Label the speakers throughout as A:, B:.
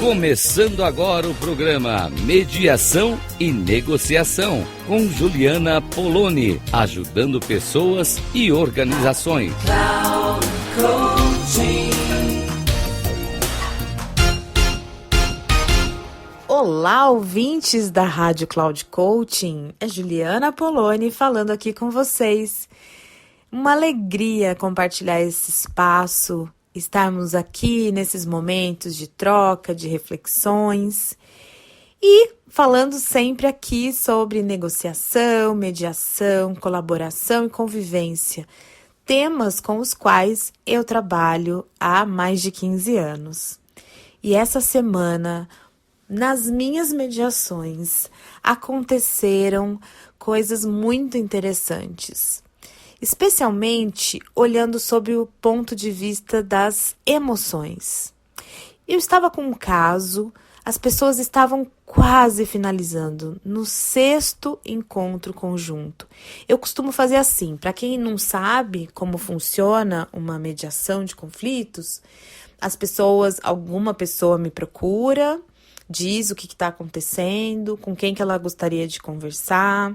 A: Começando agora o programa Mediação e Negociação, com Juliana Poloni, ajudando pessoas e organizações.
B: Olá, ouvintes da Rádio Cloud Coaching. É Juliana Poloni falando aqui com vocês. Uma alegria compartilhar esse espaço, estarmos aqui nesses momentos de troca, de reflexões e falando sempre aqui sobre negociação, mediação, colaboração e convivência, temas com os quais eu trabalho há mais de 15 anos. E essa semana, nas minhas mediações, aconteceram coisas muito interessantes. Especialmente olhando sobre o ponto de vista das emoções. Eu estava com um caso, as pessoas estavam quase finalizando, no 6º encontro conjunto. Eu costumo fazer assim, para quem não sabe como funciona uma mediação de conflitos, alguma pessoa me procura, diz o que está acontecendo, com quem que ela gostaria de conversar.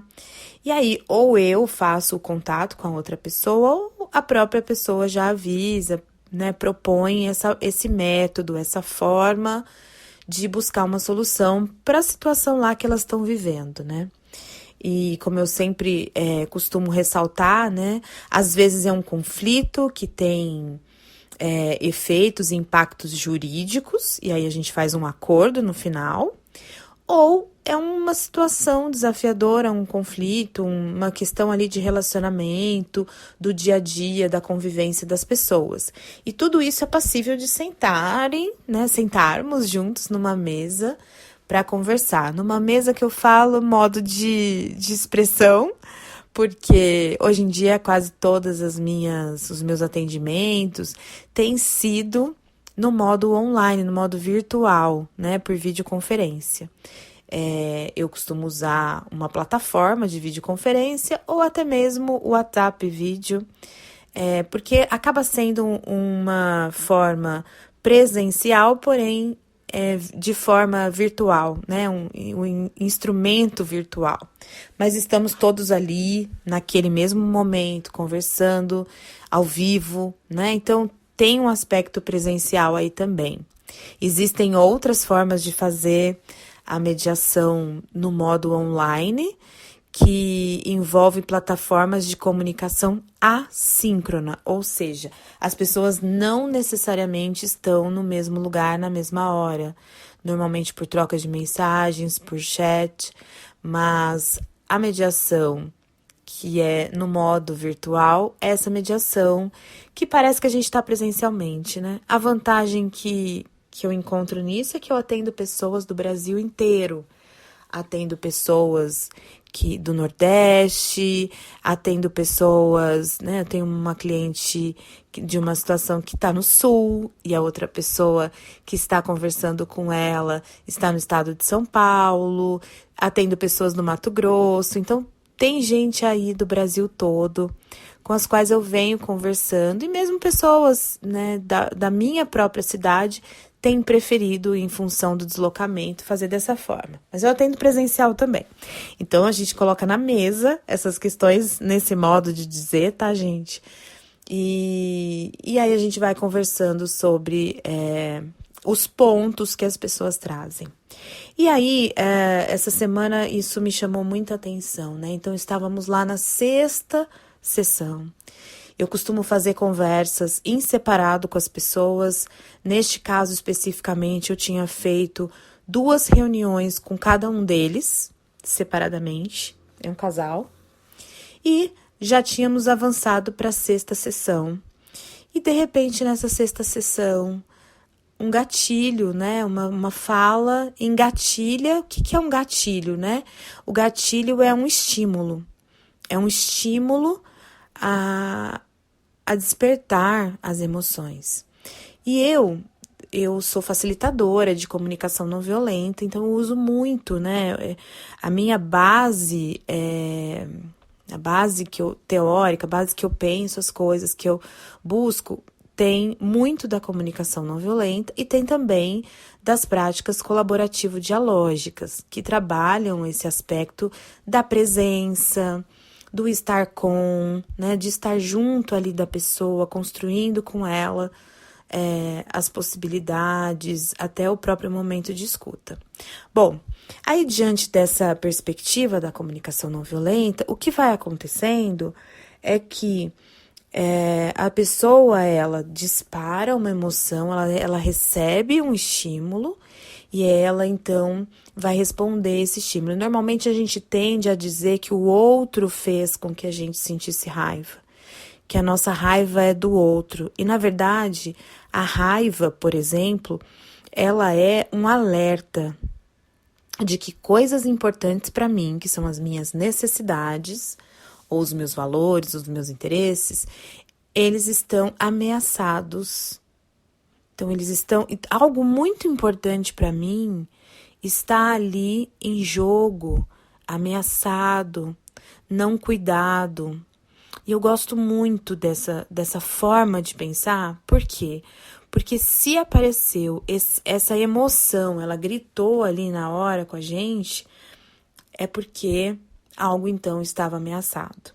B: E aí, ou eu faço o contato com a outra pessoa, ou a própria pessoa já avisa, né, propõe esse método, essa forma de buscar uma solução para a situação lá que elas estão vivendo, né? E como eu sempre costumo ressaltar, né, às vezes é um conflito que tem efeitos e impactos jurídicos, e aí a gente faz um acordo no final, ou é uma situação desafiadora, um conflito, uma questão ali de relacionamento, do dia a dia, da convivência das pessoas. E tudo isso é passível de sentarmos juntos numa mesa para conversar. Numa mesa que eu falo modo de expressão, porque hoje em dia quase todas os meus atendimentos têm sido no modo online, no modo virtual, né, por videoconferência. Eu costumo usar uma plataforma de videoconferência ou até mesmo o WhatsApp vídeo, porque acaba sendo uma forma presencial, porém de forma virtual, né? Um instrumento virtual. Mas estamos todos ali, naquele mesmo momento, conversando ao vivo, né? Então, tem um aspecto presencial aí também. Existem outras formas de fazer a mediação no modo online, que envolve plataformas de comunicação assíncrona, ou seja, as pessoas não necessariamente estão no mesmo lugar na mesma hora, normalmente por troca de mensagens, por chat, mas a mediação que é no modo virtual, é essa mediação que parece que a gente está presencialmente, né? A vantagem que eu encontro nisso é que eu atendo pessoas do Brasil inteiro, atendo pessoas do Nordeste, atendo pessoas, né? Eu tenho uma cliente de uma situação que está no Sul e a outra pessoa que está conversando com ela está no estado de São Paulo, atendo pessoas do Mato Grosso, então tem gente aí do Brasil todo com as quais eu venho conversando e mesmo pessoas, né, da minha própria cidade têm preferido, em função do deslocamento, fazer dessa forma. Mas eu atendo presencial também. Então, a gente coloca na mesa essas questões nesse modo de dizer, tá, gente? E aí a gente vai conversando sobre os pontos que as pessoas trazem. E aí, essa semana, isso me chamou muita atenção, né? Então, estávamos lá na 6ª sessão. Eu costumo fazer conversas em separado com as pessoas. Neste caso, especificamente, eu tinha feito 2 reuniões com cada um deles, separadamente. É um casal. E já tínhamos avançado para a 6ª sessão. E, de repente, nessa 6ª sessão, um gatilho, né? Uma fala engatilha. O que é um gatilho, né? O gatilho é um estímulo. É um estímulo a despertar as emoções. E eu sou facilitadora de comunicação não violenta, então eu uso muito, né? A minha base, a base teórica, a base que eu penso as coisas, que eu busco, tem muito da comunicação não violenta e tem também das práticas colaborativo-dialógicas, que trabalham esse aspecto da presença, do estar com, né, de estar junto ali da pessoa, construindo com ela as possibilidades, até o próprio momento de escuta. Bom, aí diante dessa perspectiva da comunicação não violenta, o que vai acontecendo é que a pessoa, ela dispara uma emoção, ela recebe um estímulo e ela, então, vai responder esse estímulo. Normalmente, a gente tende a dizer que o outro fez com que a gente sentisse raiva, que a nossa raiva é do outro. E, na verdade, a raiva, por exemplo, ela é um alerta de que coisas importantes para mim, que são as minhas necessidades, ou os meus valores, os meus interesses, eles estão ameaçados. Então, algo muito importante para mim está ali em jogo, ameaçado, não cuidado. E eu gosto muito dessa forma de pensar. Por quê? Porque se apareceu essa emoção, ela gritou ali na hora com a gente, é porque algo então estava ameaçado.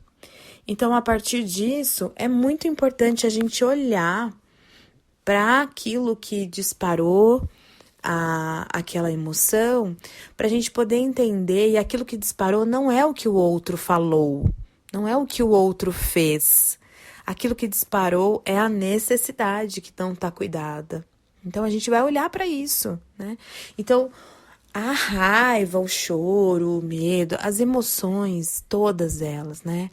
B: Então, a partir disso, é muito importante a gente olhar para aquilo que disparou aquela emoção, para a gente poder entender, e aquilo que disparou não é o que o outro falou, não é o que o outro fez. Aquilo que disparou é a necessidade que não está cuidada. Então, a gente vai olhar para isso, né? Então, a raiva, o choro, o medo, as emoções, todas elas, né?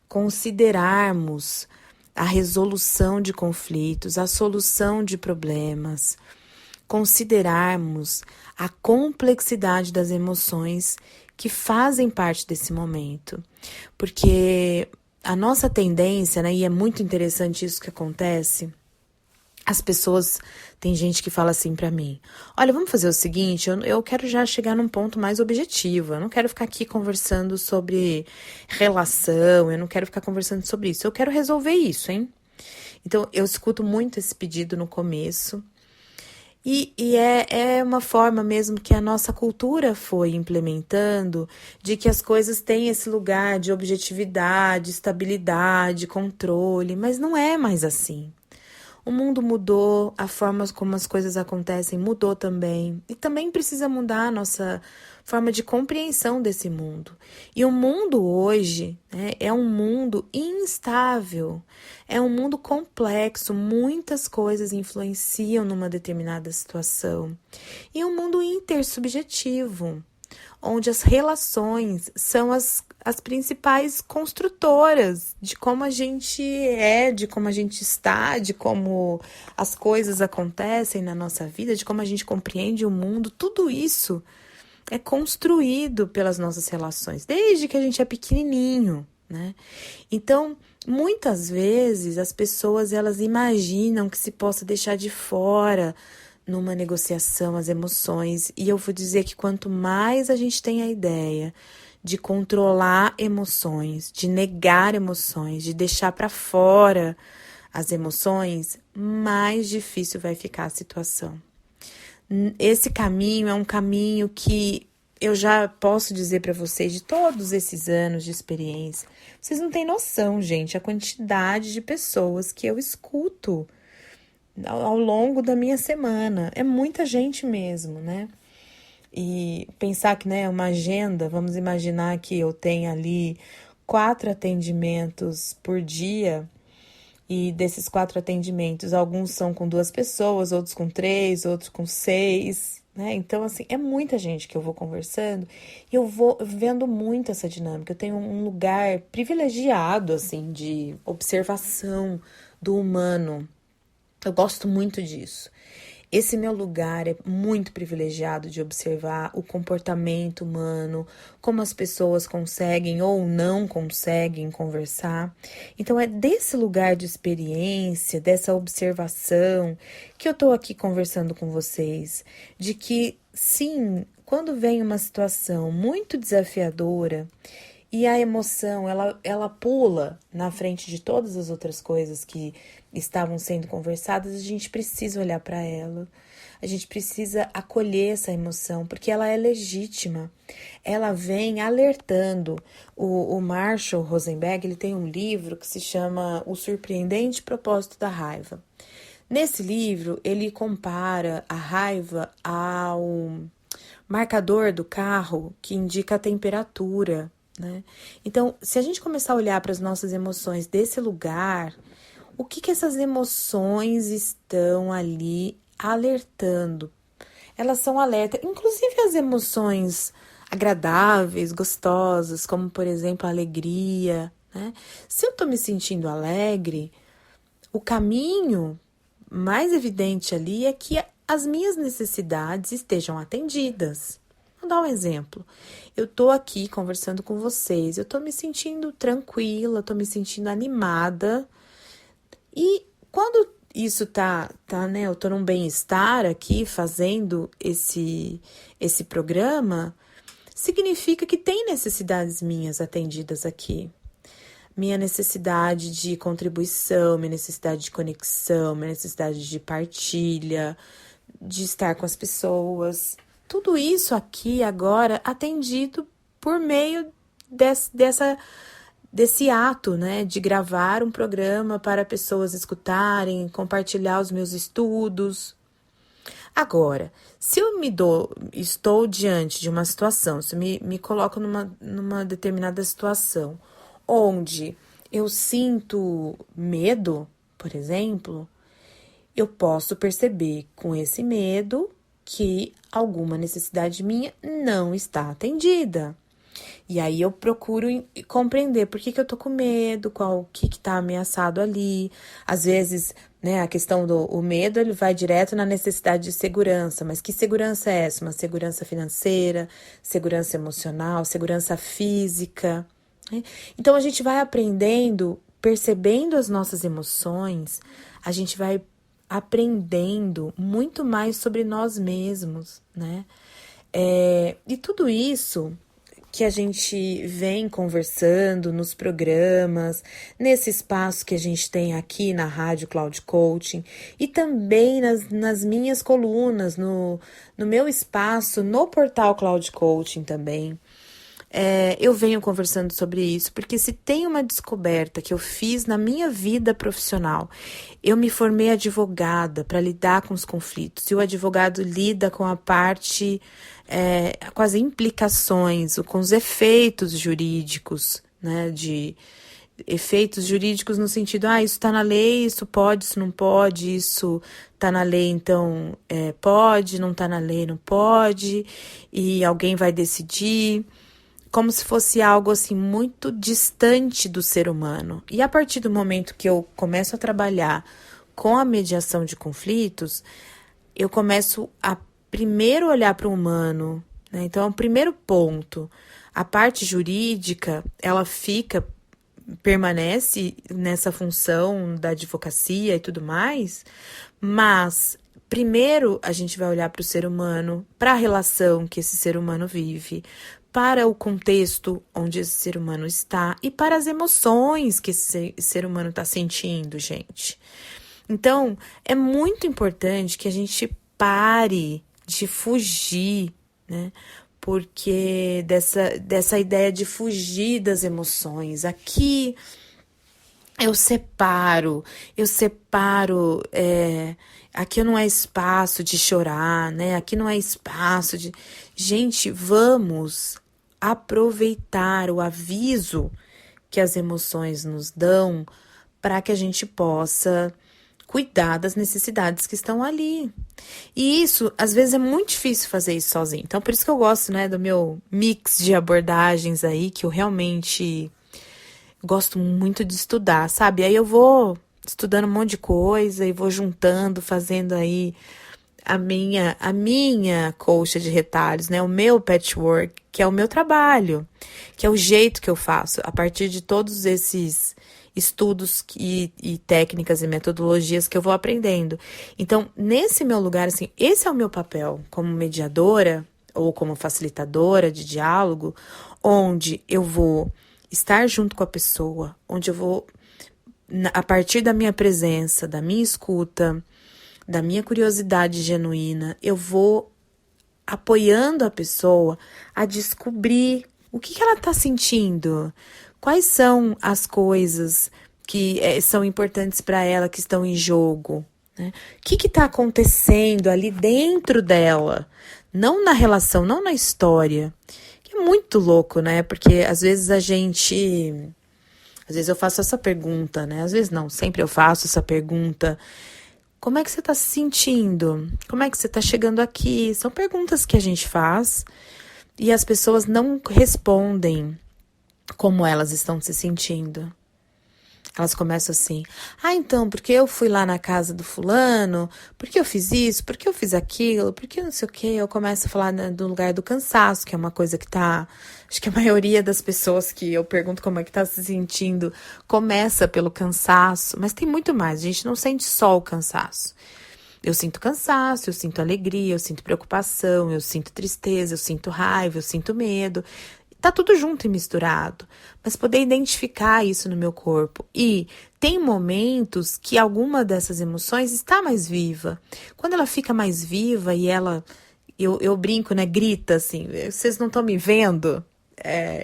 B: Considerarmos a resolução de conflitos, a solução de problemas, considerarmos a complexidade das emoções que fazem parte desse momento. Porque a nossa tendência, né, e é muito interessante isso que acontece, as pessoas, tem gente que fala assim pra mim, olha, vamos fazer o seguinte, eu quero já chegar num ponto mais objetivo, eu não quero ficar aqui conversando sobre relação, eu não quero ficar conversando sobre isso, eu quero resolver isso, hein? Então, eu escuto muito esse pedido no começo, e é uma forma mesmo que a nossa cultura foi implementando, de que as coisas têm esse lugar de objetividade, estabilidade, controle, mas não é mais assim. O mundo mudou, a forma como as coisas acontecem mudou também. E também precisa mudar a nossa forma de compreensão desse mundo. E o mundo hoje, né, é um mundo instável, é um mundo complexo, muitas coisas influenciam numa determinada situação. E um mundo intersubjetivo, onde as relações são as principais construtoras de como a gente é, de como a gente está, de como as coisas acontecem na nossa vida, de como a gente compreende o mundo. Tudo isso é construído pelas nossas relações, desde que a gente é pequenininho, né? Então, muitas vezes as pessoas, elas imaginam que se possa deixar de fora numa negociação as emoções, e eu vou dizer que quanto mais a gente tem a ideia de controlar emoções, de negar emoções, de deixar para fora as emoções, mais difícil vai ficar a situação. Esse caminho é um caminho que eu já posso dizer para vocês, de todos esses anos de experiência, vocês não têm noção, gente, a quantidade de pessoas que eu escuto ao longo da minha semana. É muita gente mesmo, né? E pensar que, né, uma agenda, vamos imaginar que eu tenha ali 4 atendimentos por dia, e desses 4 atendimentos, alguns são com 2 pessoas, outros com 3, outros com 6, né? Então, assim, é muita gente que eu vou conversando e eu vou vendo muito essa dinâmica. Eu tenho um lugar privilegiado, assim, de observação do humano. Eu gosto muito disso. Esse meu lugar é muito privilegiado de observar o comportamento humano, como as pessoas conseguem ou não conseguem conversar. Então, é desse lugar de experiência, dessa observação, que eu estou aqui conversando com vocês, de que, sim, quando vem uma situação muito desafiadora e a emoção, ela pula na frente de todas as outras coisas que estavam sendo conversadas, a gente precisa olhar para ela. A gente precisa acolher essa emoção, porque ela é legítima. Ela vem alertando. O Marshall Rosenberg, ele tem um livro que se chama O Surpreendente Propósito da Raiva. Nesse livro, ele compara a raiva ao marcador do carro que indica a temperatura, né? Então, se a gente começar a olhar para as nossas emoções desse lugar, o que essas emoções estão ali alertando? Elas são alerta, inclusive as emoções agradáveis, gostosas, como por exemplo a alegria, né? Se eu estou me sentindo alegre, o caminho mais evidente ali é que as minhas necessidades estejam atendidas. Vou dar um exemplo. Eu estou aqui conversando com vocês, eu estou me sentindo tranquila, estou me sentindo animada. E quando isso né, eu tô num bem-estar aqui fazendo esse programa, significa que tem necessidades minhas atendidas aqui. Minha necessidade de contribuição, minha necessidade de conexão, minha necessidade de partilha, de estar com as pessoas. Tudo isso aqui agora atendido por meio desse ato, né, de gravar um programa para pessoas escutarem, compartilhar os meus estudos. Agora, se eu estou diante de uma situação, se eu me coloco numa determinada situação, onde eu sinto medo, por exemplo, eu posso perceber com esse medo que alguma necessidade minha não está atendida. E aí eu procuro compreender por que eu tô com medo, o que tá ameaçado ali. Às vezes, né, a questão do medo, ele vai direto na necessidade de segurança. Mas que segurança é essa? Uma segurança financeira, segurança emocional, segurança física, né? Então, a gente vai aprendendo, percebendo as nossas emoções, a gente vai aprendendo muito mais sobre nós mesmos, né? E tudo isso que a gente vem conversando nos programas, nesse espaço que a gente tem aqui na Rádio Cloud Coaching e também nas minhas colunas, no meu espaço, no portal Cloud Coaching também. Eu venho conversando sobre isso, porque se tem uma descoberta que eu fiz na minha vida profissional, eu me formei advogada para lidar com os conflitos, e o advogado lida com a parte, com as implicações, com os efeitos jurídicos, né, de efeitos jurídicos no sentido, isso está na lei, isso pode, isso não pode, isso está na lei, então pode, não está na lei, não pode, e alguém vai decidir, como se fosse algo assim muito distante do ser humano. E a partir do momento que eu começo a trabalhar com a mediação de conflitos, eu começo a primeiro olhar para o humano, né? Então, o primeiro ponto, a parte jurídica, ela permanece nessa função da advocacia e tudo mais, mas primeiro a gente vai olhar para o ser humano, para a relação que esse ser humano vive, para o contexto onde esse ser humano está e para as emoções que esse ser humano está sentindo, gente. Então, é muito importante que a gente pare de fugir, né? Porque dessa ideia de fugir das emoções. Aqui eu separo, aqui não é espaço de chorar, né? Aqui não é espaço de... Gente, vamos aproveitar o aviso que as emoções nos dão para que a gente possa cuidar das necessidades que estão ali. E isso, às vezes, é muito difícil fazer isso sozinho. Então, por isso que eu gosto, né, do meu mix de abordagens aí, que eu realmente gosto muito de estudar, sabe? Aí eu vou estudando um monte de coisa e vou juntando, fazendo aí a minha colcha de retalhos, né? O meu patchwork, que é o meu trabalho, que é o jeito que eu faço, a partir de todos esses estudos e técnicas e metodologias que eu vou aprendendo. Então, nesse meu lugar, assim, esse é o meu papel como mediadora, ou como facilitadora de diálogo, onde eu vou estar junto com a pessoa, onde eu vou, a partir da minha presença, da minha escuta, da minha curiosidade genuína, eu vou apoiando a pessoa a descobrir o que ela está sentindo, quais são as coisas que são importantes para ela, que estão em jogo, né? O que está acontecendo ali dentro dela, não na relação, não na história, que é muito louco, né? Porque às vezes eu faço essa pergunta, né? Às vezes não, sempre eu faço essa pergunta. Como é que você está se sentindo? Como é que você está chegando aqui? São perguntas que a gente faz e as pessoas não respondem como elas estão se sentindo. Elas começam assim, então, porque eu fui lá na casa do fulano, porque eu fiz isso, porque eu fiz aquilo, porque não sei o quê. Eu começo a falar, né, do lugar do cansaço, que é uma coisa que acho que a maioria das pessoas que eu pergunto como é que tá se sentindo, começa pelo cansaço, mas tem muito mais, a gente não sente só o cansaço. Eu sinto cansaço, eu sinto alegria, eu sinto preocupação, eu sinto tristeza, eu sinto raiva, eu sinto medo. Tá tudo junto e misturado, mas poder identificar isso no meu corpo. E tem momentos que alguma dessas emoções está mais viva. Quando ela fica mais viva e eu brinco, né, grita assim, vocês não estão me vendo?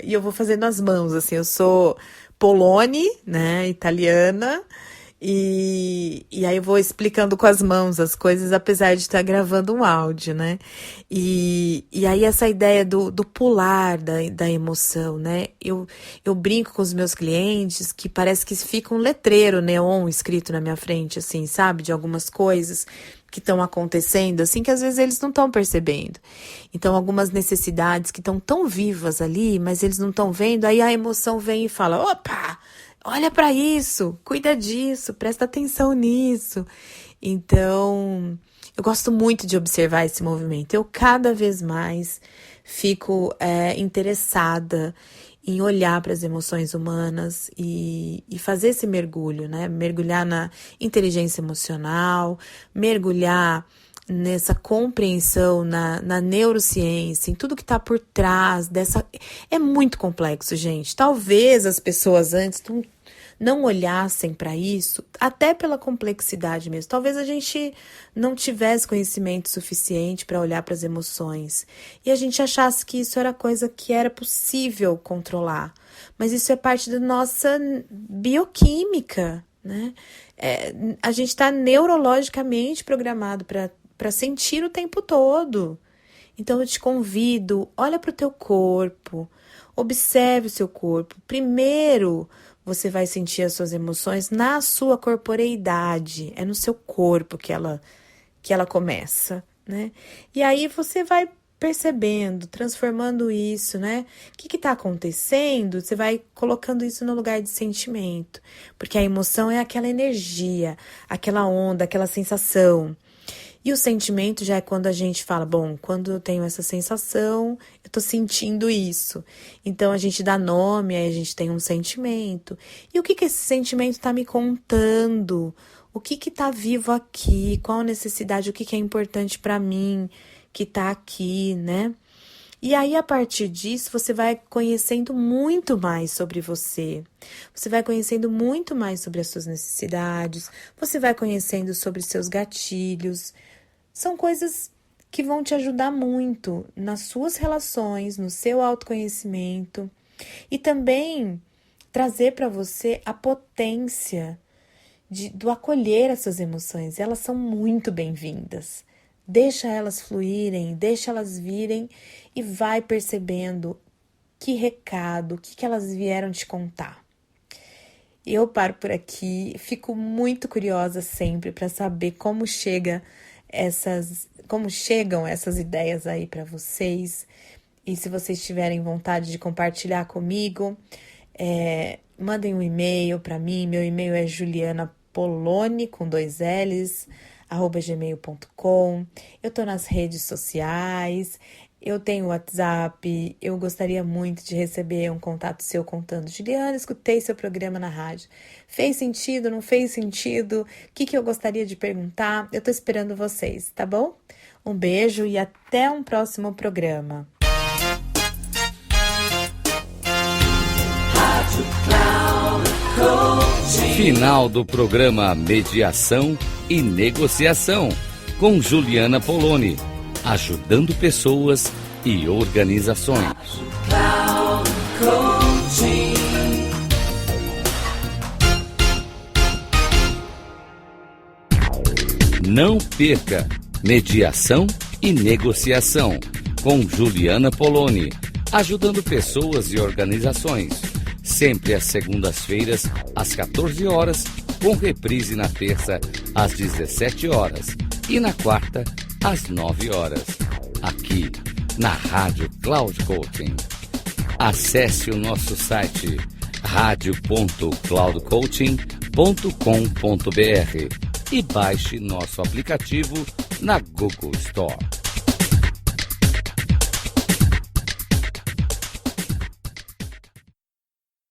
B: E eu vou fazendo as mãos, assim, eu sou Polone, né, italiana, e aí eu vou explicando com as mãos as coisas, apesar de estar gravando um áudio, né? E aí essa ideia do pular da emoção, né? Eu brinco com os meus clientes que parece que fica um letreiro neon escrito na minha frente, assim, sabe? De algumas coisas que estão acontecendo, assim, que às vezes eles não estão percebendo. Então, algumas necessidades que estão tão vivas ali, mas eles não estão vendo, aí a emoção vem e fala, opa! Olha para isso, cuida disso, presta atenção nisso. Então, eu gosto muito de observar esse movimento. Eu cada vez mais fico interessada em olhar para as emoções humanas e fazer esse mergulho, né? Mergulhar na inteligência emocional, mergulhar nessa compreensão, na neurociência, em tudo que está por trás dessa... É muito complexo, gente. Talvez as pessoas antes não olhassem para isso, até pela complexidade mesmo. Talvez a gente não tivesse conhecimento suficiente para olhar para as emoções e a gente achasse que isso era coisa que era possível controlar. Mas isso é parte da nossa bioquímica, né? A gente está neurologicamente programado para sentir o tempo todo. Então eu te convido, olha para o teu corpo, observe o seu corpo. Primeiro, você vai sentir as suas emoções na sua corporeidade, é no seu corpo que ela começa, né? E aí você vai percebendo, transformando isso, né? O que está acontecendo? Você vai colocando isso no lugar de sentimento, porque a emoção é aquela energia, aquela onda, aquela sensação. E o sentimento já é quando a gente fala, bom, quando eu tenho essa sensação, eu tô sentindo isso. Então a gente dá nome, aí a gente tem um sentimento. E o que esse sentimento tá me contando? O que tá vivo aqui? Qual a necessidade? O que é importante para mim que tá aqui, né? E aí, a partir disso, você vai conhecendo muito mais sobre você. Você vai conhecendo muito mais sobre as suas necessidades. Você vai conhecendo sobre os seus gatilhos. São coisas que vão te ajudar muito nas suas relações, no seu autoconhecimento. E também trazer para você a potência do acolher essas emoções. Elas são muito bem-vindas. Deixa elas fluírem, deixa elas virem e vai percebendo que recado, o que elas vieram te contar. Eu paro por aqui, fico muito curiosa sempre para saber como chegam essas ideias aí para vocês. E se vocês tiverem vontade de compartilhar comigo, mandem um e-mail para mim. Meu e-mail é julianapoloni, com 2 L's, @gmail.com. Eu tô nas redes sociais, Eu tenho WhatsApp, eu gostaria muito de receber um contato seu contando: Juliana, escutei seu programa na rádio. Fez sentido, não fez sentido? O que eu gostaria de perguntar? Eu tô esperando vocês, tá bom? Um beijo e até um próximo programa.
A: Final do programa Mediação e Negociação, com Juliana Poloni, ajudando pessoas e organizações. Não perca Mediação e Negociação, com Juliana Poloni, ajudando pessoas e organizações. Sempre às segundas-feiras, às 14 horas, com reprise na terça, às 17 horas e na quarta, às 9 horas. Aqui, na Rádio Cloud Coaching. Acesse o nosso site radio.cloudcoaching.com.br e baixe nosso aplicativo na Google Store.